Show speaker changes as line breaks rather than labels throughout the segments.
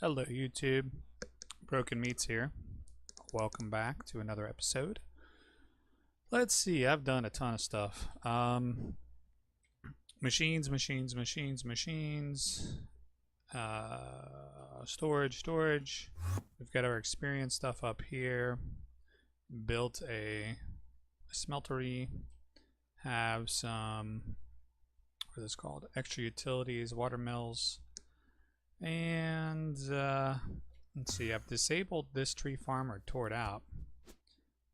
Hello YouTube, Broken Meats here. Welcome back to another episode. Let's see, I've done a ton of stuff. Machines. Storage. We've got our experience stuff up here. Built a smeltery. Have some, what are those called? Extra utilities, water mills. And let's see, I've disabled this tree farm or tore it out.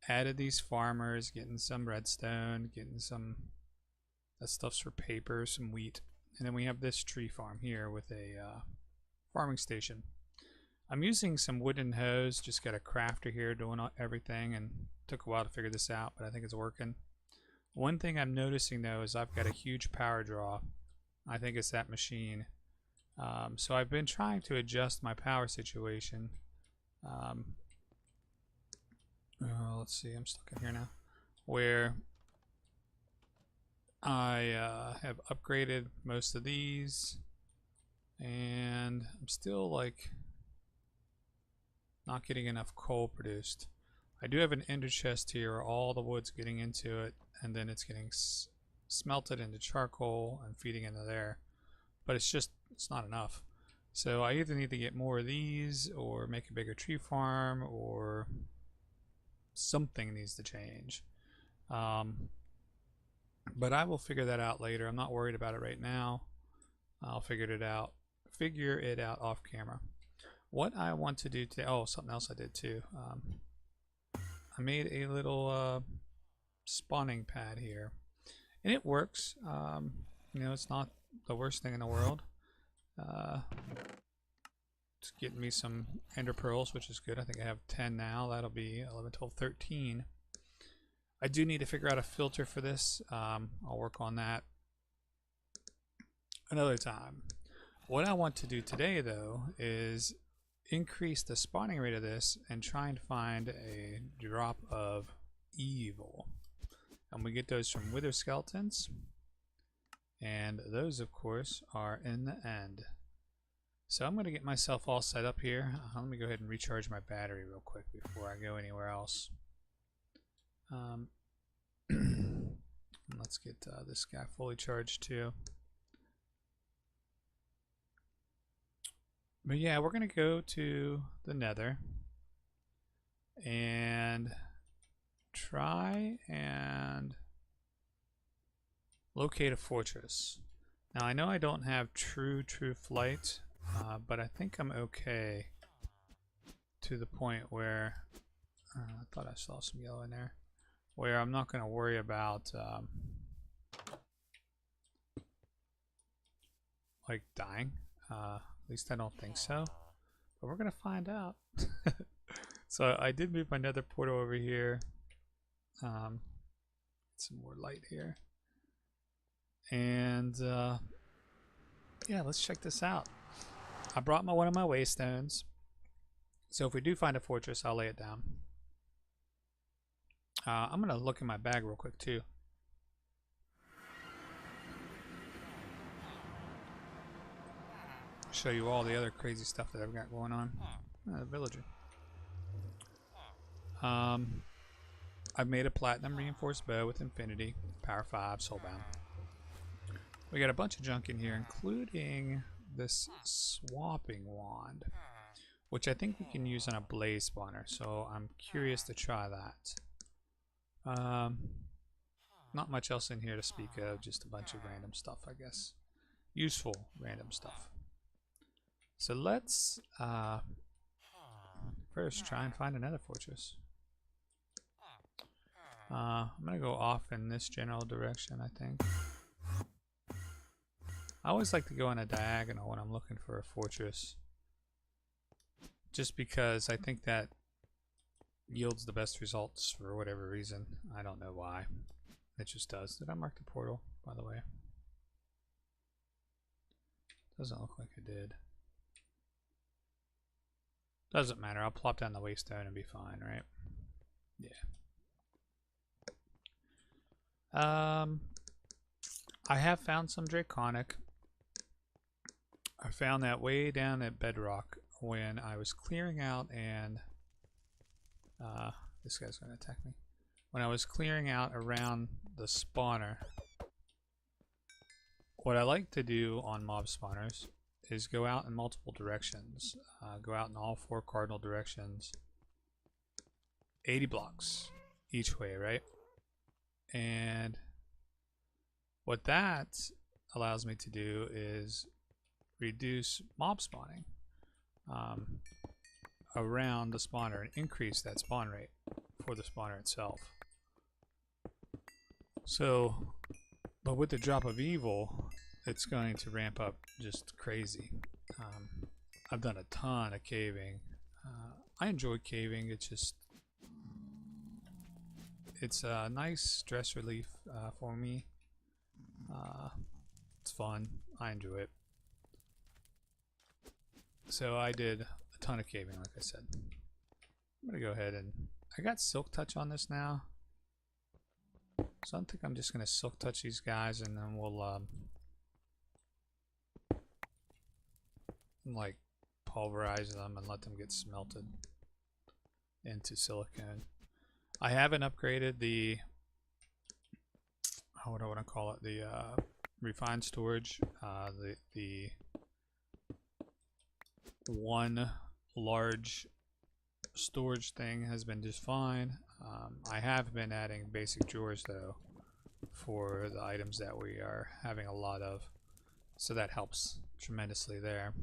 Added these farmers, getting some redstone, getting some, that stuff's for paper, some wheat. And then we have this tree farm here with a farming station. I'm using some wooden hose, just got a crafter here doing everything, and took a while to figure this out, but I think it's working. One thing I'm noticing though is I've got a huge power draw. I think it's that machine. So I've been trying to adjust my power situation. Let's see, I'm stuck in here now. Where I have upgraded most of these, and I'm still like not getting enough coal produced. I do have an ender chest here where all the wood's getting into it, and then it's getting smelted into charcoal and feeding into there. But it's not enough. So I either need to get more of these or make a bigger tree farm, or something needs to change. But I will figure that out later. I'm not worried about it right now. I'll figure it out off camera. What I want to do today, oh, something else I did too. I made a little spawning pad here, and it works. You know, it's not the worst thing in the world. It's getting me some ender pearls, which is good. I think I have 10 now. That'll be 11, 12, 13. I do need to figure out a filter for this. I'll work on that another time. What I want to do today though is increase the spawning rate of this and try and find a drop of evil. And we get those from wither skeletons. And those, of course, are in the end. So I'm going to get myself all set up here. Let me go ahead and recharge my battery real quick before I go anywhere else. Let's get this guy fully charged too. But yeah, we're going to go to the Nether and try and locate a fortress. Now I know I don't have true flight, but I think I'm okay to the point where I thought I saw some yellow in there, where I'm not going to worry about like dying. At least I don't think so, but we're going to find out. So I did move my nether portal over here. Some more light here. And yeah, let's check this out. I brought one of my waystones, so if we do find a fortress, I'll lay it down. I'm gonna look in my bag real quick too. Show you all the other crazy stuff that I've got going on. Villager. I've made a platinum reinforced bow with infinity, power 5, soulbound. We got a bunch of junk in here, including this swapping wand, which I think we can use on a blaze spawner, so I'm curious to try that. Not much else in here to speak of, just a bunch of random stuff, I guess. Useful random stuff. So let's first try and find another fortress. I'm going to go off in this general direction, I think. I always like to go on a diagonal when I'm looking for a fortress, just because I think that yields the best results for whatever reason. I don't know why. It just does. Did I mark the portal, by the way? Doesn't look like I did. Doesn't matter. I'll plop down the waystone and be fine, right? Yeah. I have found some draconic. I found that way down at bedrock when I was clearing out and this guy's going to attack me. When I was clearing out around the spawner, what I like to do on mob spawners is go out in multiple directions. Go out in all 4 cardinal directions. 80 blocks each way, right? And what that allows me to do is reduce mob spawning around the spawner and increase that spawn rate for the spawner itself. So, but with the drop of evil, it's going to ramp up just crazy. I've done a ton of caving. I enjoy caving. It's a nice stress relief for me. It's fun. I enjoy it. So I did a ton of caving, like I said. I'm gonna go ahead and I got silk touch on this now. So I think I'm just gonna silk touch these guys and then we'll like pulverize them and let them get smelted into silicone. I haven't upgraded the what do I want to call it, the refined storage. The one large storage thing has been just fine. I have been adding basic drawers though for the items that we are having a lot of, so that helps tremendously there.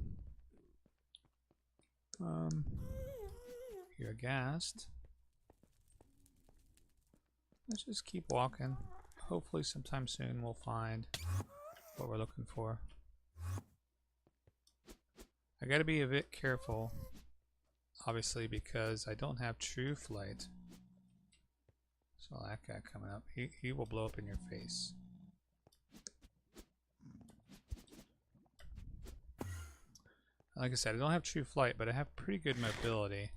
You're gassed. Let's just keep walking. Hopefully sometime soon we'll find what we're looking for. I gotta be a bit careful, obviously, because I don't have true flight. So that guy coming up, he will blow up in your face. Like I said, I don't have true flight, but I have pretty good mobility.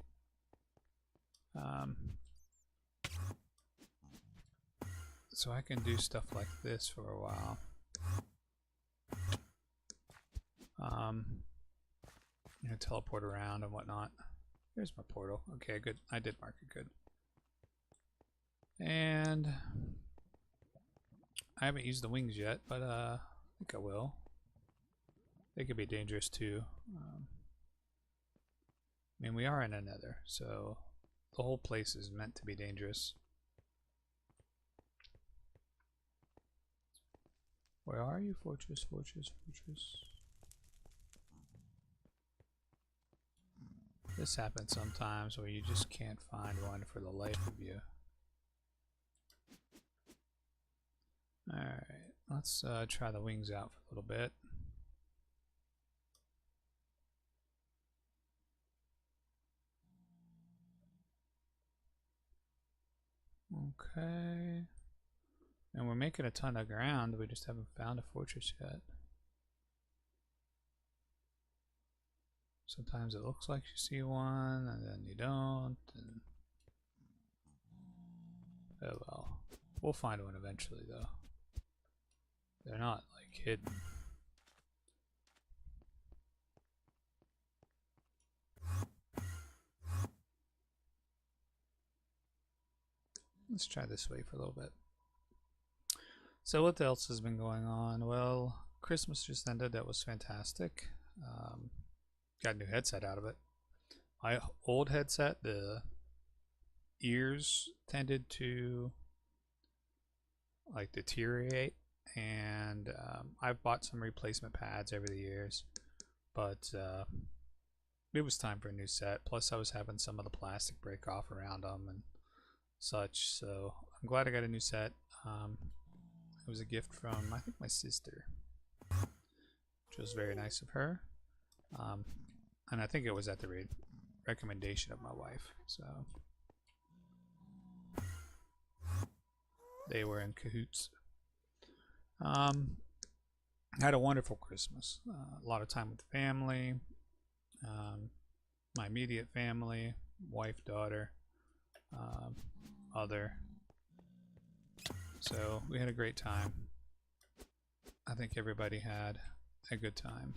So I can do stuff like this for a while. You know, teleport around and whatnot. Here's my portal. Okay, good. I did mark it good. And I haven't used the wings yet, but I think I will. They could be dangerous too. I mean, we are in a nether, so the whole place is meant to be dangerous. Where are you, fortress, fortress, fortress? This happens sometimes where you just can't find one for the life of you. Alright, let's try the wings out for a little bit. Okay. And we're making a ton of ground, we just haven't found a fortress yet. Sometimes it looks like you see one, and then you don't. And oh well. We'll find one eventually, though. They're not, like, hidden. Let's try this way for a little bit. So what else has been going on? Well, Christmas just ended. That was fantastic. Got a new headset out of it. My old headset, the ears tended to like deteriorate, and I've bought some replacement pads over the years, but it was time for a new set. Plus I was having some of the plastic break off around them and such, so I'm glad I got a new set. It was a gift from, I think, my sister, which was very nice of her. And I think it was at the recommendation of my wife, so they were in cahoots. I had a wonderful Christmas. A lot of time with family, my immediate family, wife, daughter, mother. So we had a great time. I think everybody had a good time.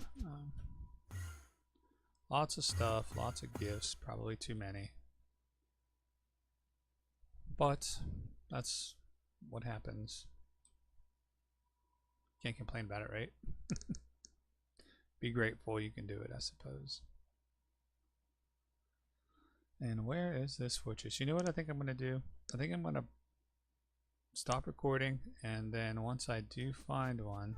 Lots of stuff, lots of gifts, probably too many. But that's what happens. Can't complain about it, right? Be grateful you can do it, I suppose. And where is this fortress? You know what I think I'm going to do? I think I'm going to stop recording, and then once I do find one,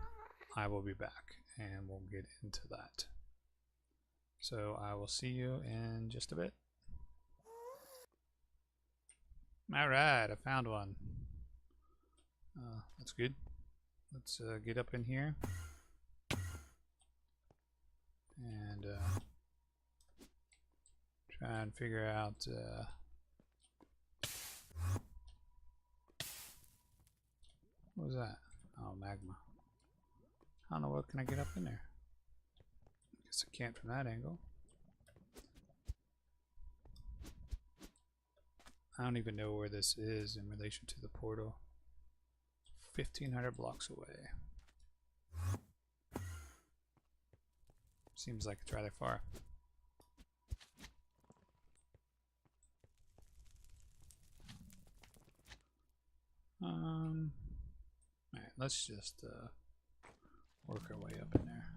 I will be back and we'll get into that. So I will see you in just a bit. Alright, I found one. That's good. Let's get up in here and try and figure out what was that? Oh, magma. I don't know, what can I get up in there? Guess I can't from that angle. I don't even know where this is in relation to the portal. 1,500 blocks away. Seems like it's rather far. Alright, let's just work our way up in there.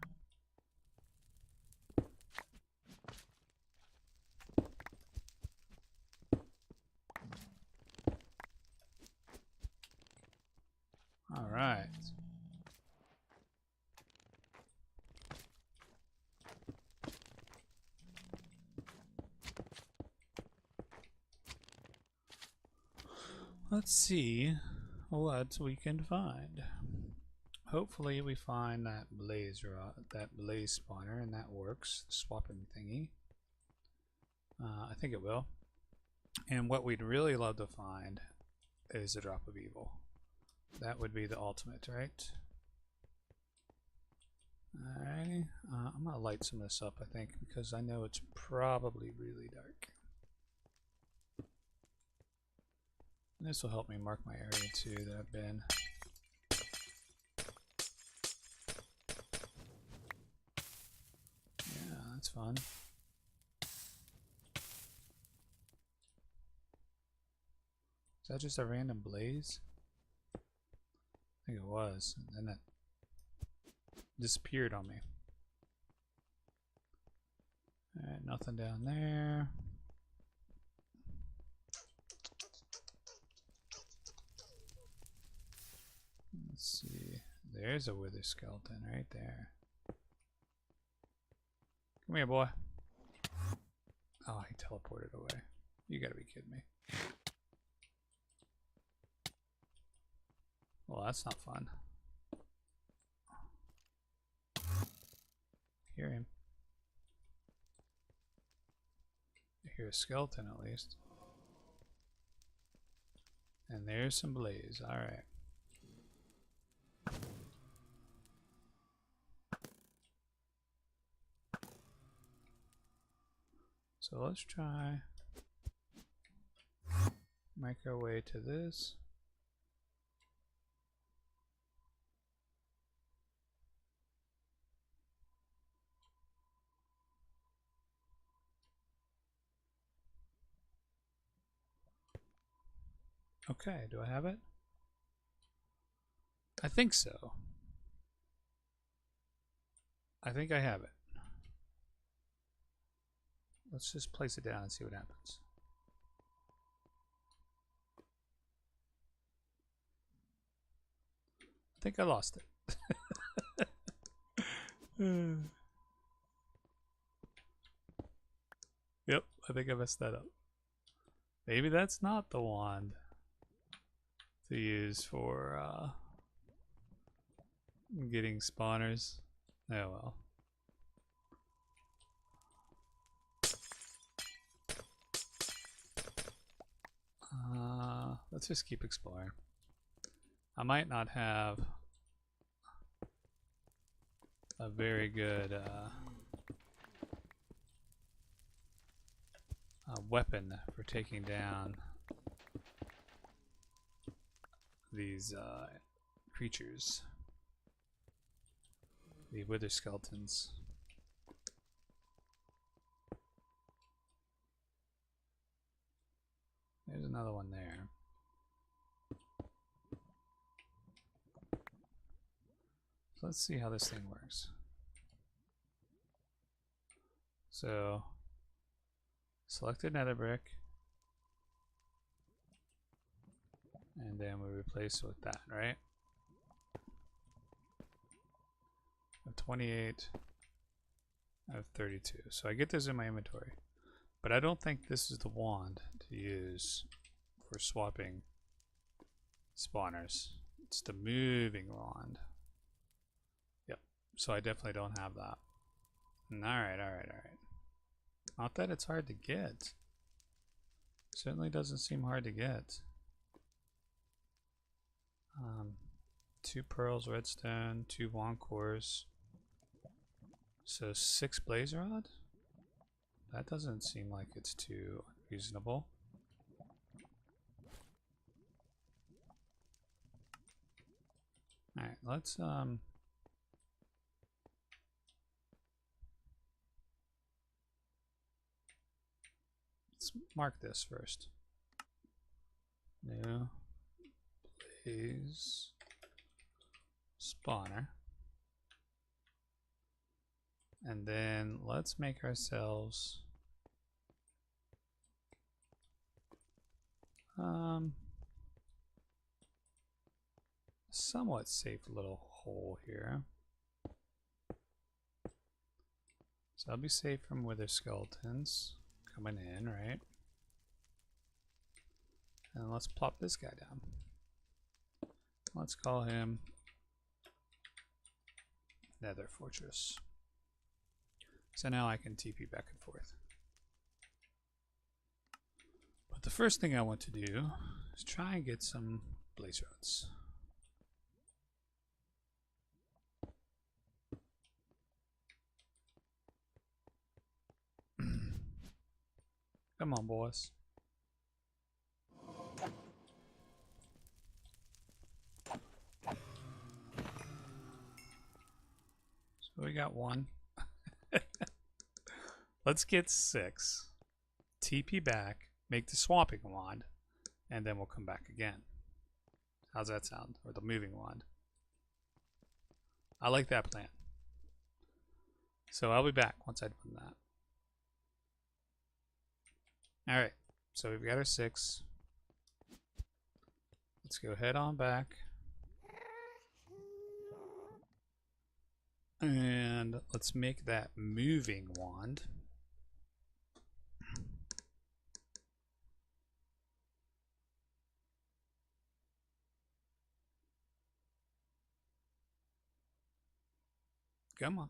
All right. Let's see what we can find. Hopefully we find that blaze spawner, and that works, the swapping thingy. I think it will. And what we'd really love to find is a drop of evil. That would be the ultimate, right? Alrighty. I'm going to light some of this up, I think, because I know it's probably really dark. And this will help me mark my area too that I've been. Yeah, that's fun. Is that just a random blaze? I think it was, and then it disappeared on me. Alright, nothing down there. Let's see. There's a wither skeleton right there. Come here, boy. Oh, he teleported away. You gotta be kidding me. Well, that's not fun. Hear him. I hear a skeleton at least. And there's some blaze. Alright. So let's try make our way to this. Okay, do I have it? I think so. I think I have it. Let's just place it down and see what happens. I think I lost it. Yep, I think I messed that up. Maybe that's not the wand to use for getting spawners. Oh well. Let's just keep exploring. I might not have a very good weapon for taking down these creatures, the wither skeletons. another one there. So let's see how this thing works. So selected nether brick, and then we replace it with that, right? I have 28, I have 32. So I get this in my inventory, but I don't think this is the wand to use for swapping spawners. It's the moving wand. Yep, so I definitely don't have that. Alright. Not that it's hard to get. Certainly doesn't seem hard to get. 2 pearls, redstone, 2 wand cores. So 6 blaze rod? That doesn't seem like it's too unreasonable. Alright, let's mark this first. New blaze spawner. And then let's make ourselves somewhat safe little hole here. So I'll be safe from wither skeletons coming in, right? And let's plop this guy down. Let's call him Nether Fortress. So now I can TP back and forth. But the first thing I want to do is try and get some blaze rods. Come on, boys. So we got 1. Let's get 6. TP back, make the swapping wand, and then we'll come back again. How's that sound? Or the moving wand. I like that plan. So I'll be back once I've done that. Alright, so we've got our 6. Let's go head on back. And let's make that moving wand. Come on.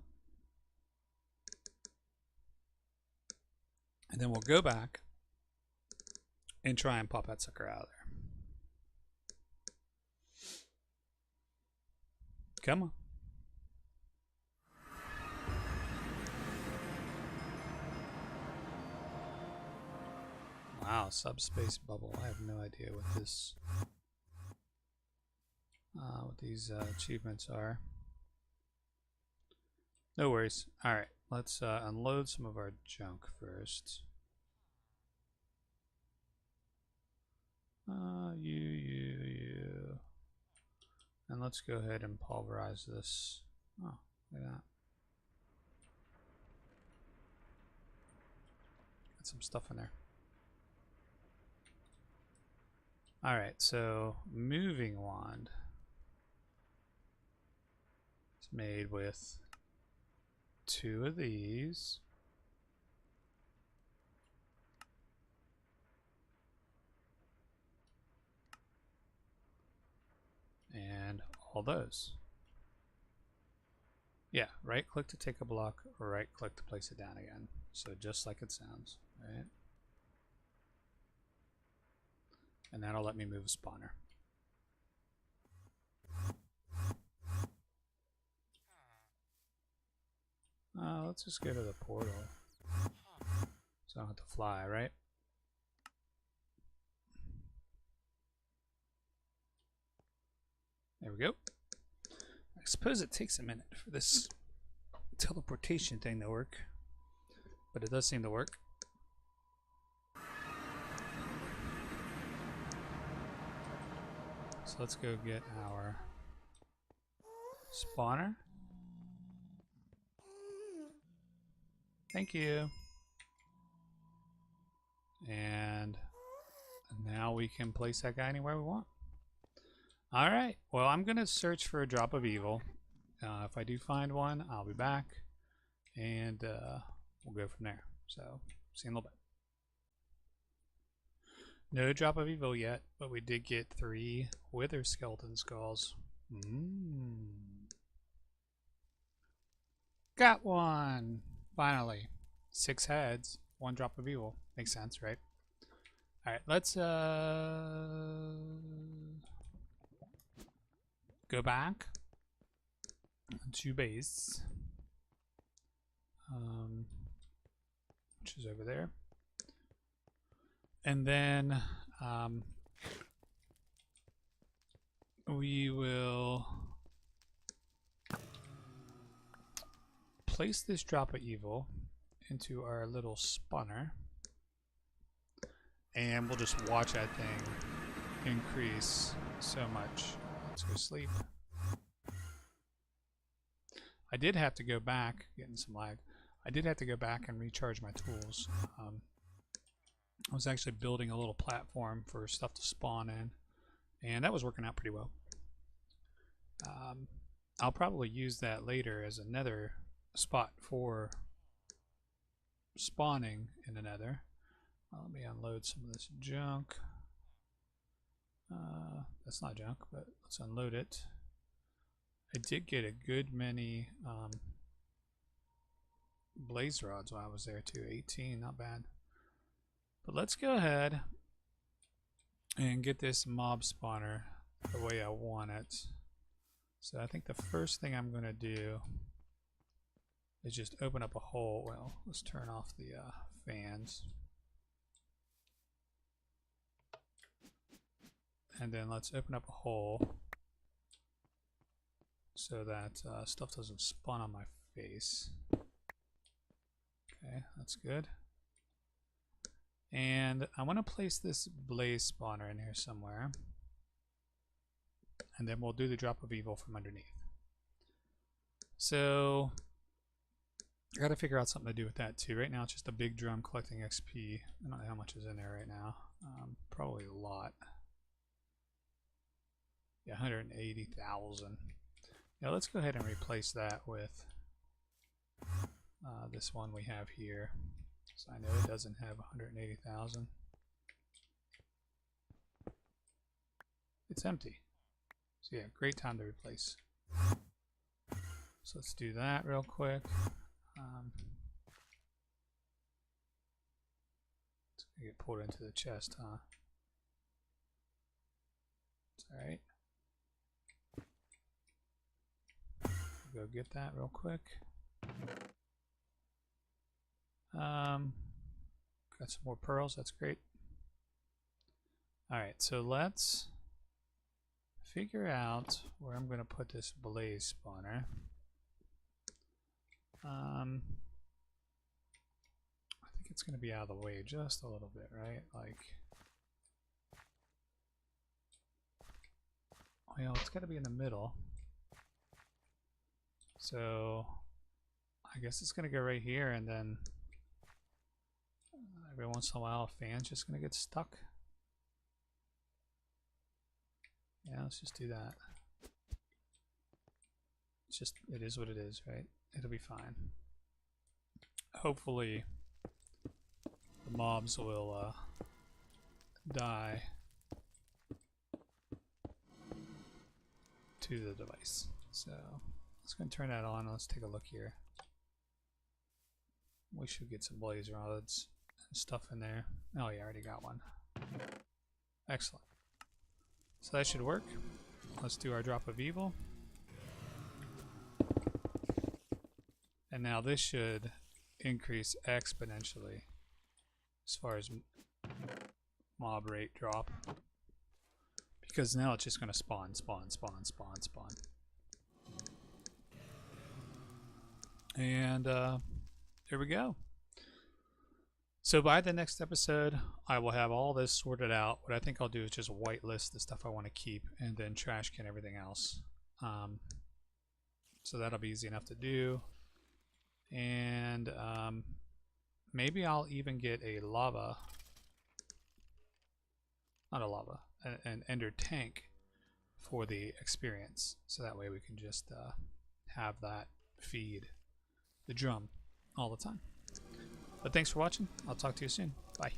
And then we'll go back and try and pop that sucker out of there. Come on. Wow, subspace bubble. I have no idea what this, what these achievements are. No worries. All right, let's unload some of our junk first. You. And let's go ahead and pulverize this. Oh, look at that. Got some stuff in there. Alright, so moving wand. It's made with 2 of these. And all those. Yeah, right click to take a block, or right click to place it down again. So just like it sounds, right? And that'll let me move a spawner. Let's just go to the portal. So I don't have to fly, right? There we go. I suppose it takes a minute for this teleportation thing to work, but it does seem to work. So let's go get our spawner. Thank you. And now we can place that guy anywhere we want. Alright, well, I'm going to search for a drop of evil. If I do find one, I'll be back. And we'll go from there. So, see you in a little bit. No drop of evil yet, but we did get 3 wither skeleton skulls. Got one! Finally. 6 heads, 1 drop of evil. Makes sense, right? Alright, let's go back to base. Which is over there. And then we will place this drop of evil into our little spawner, and we'll just watch that thing increase so much. Let's go sleep. I did have to go back, getting some lag. I did have to go back and recharge my tools. I was actually building a little platform for stuff to spawn in, and that was working out pretty well. I'll probably use that later as a nether spot for spawning in the nether. Let me unload some of this junk. That's not junk, but let's unload it. I did get a good many blaze rods while I was there too. 18, not bad. But let's go ahead and get this mob spawner the way I want it. So I think the first thing I'm going to do is just open up a hole. Well, let's turn off the fans. And then let's open up a hole so that stuff doesn't spawn on my face. Okay, that's good. And I want to place this blaze spawner in here somewhere. And then we'll do the drop of evil from underneath. So I got to figure out something to do with that too. Right now it's just a big drum collecting XP. I don't know how much is in there right now. Probably a lot. Yeah, 180,000. Now let's go ahead and replace that with this one we have here. So I know it doesn't have 180,000. It's empty. So yeah, great time to replace. So let's do that real quick. It's gonna get pulled into the chest, huh? It's alright. Go get that real quick. Got some more pearls, that's great. Alright, so let's figure out where I'm going to put this blaze spawner. I think it's going to be out of the way just a little bit, right? Like, well, it's got to be in the middle. So I guess it's going to go right here, and then every once in a while a fan's just going to get stuck. Yeah, let's just do that. It's just, it is what it is, right? It'll be fine. Hopefully the mobs will die to the device. So let's go and turn that on. Let's take a look here. We should get some blaze rods and stuff in there. Oh yeah, I already got one. Excellent. So that should work. Let's do our drop of evil. And now this should increase exponentially as far as mob rate drop. Because now it's just going to spawn. And there we go. So by the next episode, I will have all this sorted out. What I think I'll do is just whitelist the stuff I want to keep and then trash can everything else. So that'll be easy enough to do. And maybe I'll even get a lava, not a lava, an ender tank for the experience. So that way we can just have that feed the drum all the time. But thanks for watching. I'll talk to you soon. Bye.